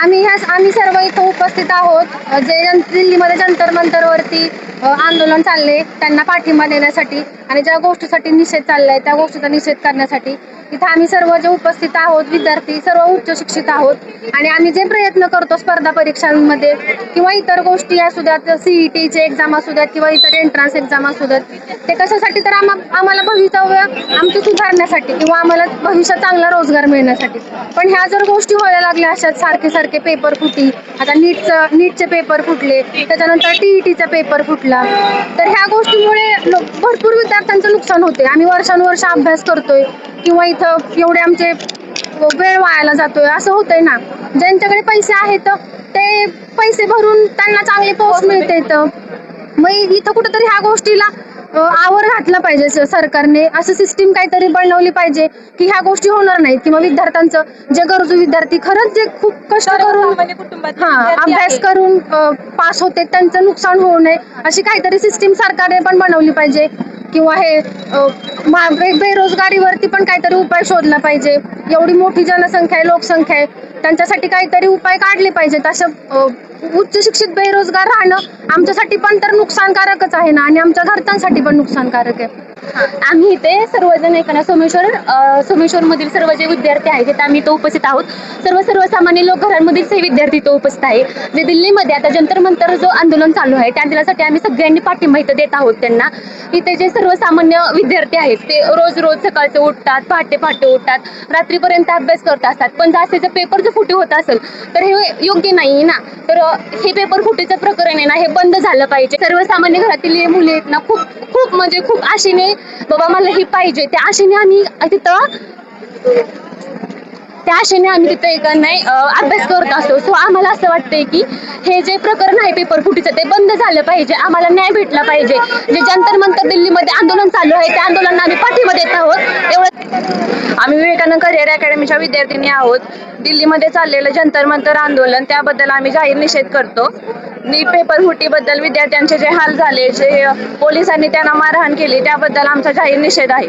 आम्ही सर्व इथं उपस्थित आहोत जे दिल्लीमध्ये जंतर मंतरवरती आंदोलन चालले त्यांना पाठिंबा देण्यासाठी आणि ज्या गोष्टीसाठी निषेध चाललाय त्या गोष्टीचा निषेध करण्यासाठी इथं आम्ही सर्व जे उपस्थित आहोत विद्यार्थी सर्व उच्च शिक्षित आहोत आणि आम्ही जे प्रयत्न करतो स्पर्धा परीक्षांमध्ये किंवा इतर गोष्टी असू द्यात CETचे एक्झाम असू द्यात किंवा इतर एंट्रन्स एक्झाम असू द्यात ते कशासाठी तर आम्हाला भवितव्य आमचं सुधारण्यासाठी किंवा आम्हाला भविष्यात चांगला रोजगार मिळण्यासाठी. पण ह्या जर गोष्टी व्हायला लागल्या अशाच सारखे पेपर फुटी आता नीटचे पेपर फुटले त्याच्यानंतर TETचा पेपर फुटला तर ह्या गोष्टीमुळे भरपूर विद्यार्थ्यांचं नुकसान होते. आम्ही वर्षानुवर्ष अभ्यास करतोय किंवा इथं एवढे आमचे वेळ वायाला जातोय असं होतंय ना. ज्यांच्याकडे पैसे आहेत ते पैसे भरून त्यांना चांगली पोस्ट मिळते मग इथं कुठेतरी ह्या गोष्टीला आवर घातलं पाहिजे सरकारने. असं सिस्टीम काहीतरी बनवली पाहिजे की ह्या गोष्टी होणार नाहीत किंवा विद्यार्थ्यांचं जे गरजू विद्यार्थी खरंच जे खूप कष्ट करून अभ्यास करून पास होते त्यांचं नुकसान होऊ नये अशी काहीतरी सिस्टीम सरकारने पण बनवली पाहिजे किंवा हे बेरोजगारीवरती पण काहीतरी उपाय शोधला पाहिजे. एवढी मोठी जनसंख्या आहे लोकसंख्या आहे त्यांच्यासाठी काहीतरी उपाय काढले पाहिजेत. असं उच्च शिक्षित बेरोजगार राहणं आमच्यासाठी पण तर नुकसानकारकच आहे ना आणि आमच्या घरच्यांसाठी पण नुकसानकारक आहे. आम्ही इथे सर्वजण एका सोमेश्वरमधील सर्व जे विद्यार्थी आहेत तिथे आम्ही इथं उपस्थित आहोत. सर्वसामान्य लोक घरांमधील हे विद्यार्थी इथं उपस्थित आहे. जे दिल्लीमध्ये आता जंतर मंतर जो आंदोलन चालू आहे त्या आंदोलनासाठी आम्ही सगळ्यांनी पाठिंबा इथं देत आहोत त्यांना. इथे जे सर्वसामान्य विद्यार्थी आहेत ते रोज सकाळचे उठतात पहाटे उठतात रात्रीपर्यंत अभ्यास करत असतात पण जर पेपर जर फुटी होत असेल तर हे योग्य नाही ना. तर हे पेपर फुटीचं प्रकरण आहे ना हे बंद झालं पाहिजे. सर्वसामान्य घरातील मुले आहेत ना खूप म्हणजे खूप आशेने बाबा मला हे पाहिजे त्या आशेने आम्ही तिथं एक नाही अभ्यास करत असतो. सो आम्हाला असं वाटतंय की हे जे प्रकरण आहे पेपर फुटीचं ते बंद झालं पाहिजे. आम्हाला न्याय भेटला पाहिजे. जे जंतर मंतर दिल्लीमध्ये आंदोलन चालू आहे त्या आंदोलनाला आम्ही पाठिंबा देत आहोत. एवढं आम्ही विवेकानंद करिअर अकॅडमीच्या विद्यार्थिनी आहोत. दिल्लीमध्ये चाललेलं जंतर मंतर आंदोलन त्याबद्दल आम्ही जाहीर निषेध करतो. नीट पेपर फुटीबद्दल विद्यार्थ्यांचे जे हाल झाले जे पोलिसांनी त्यांना मारहाण केली त्याबद्दल आमचा जाहीर निषेध आहे.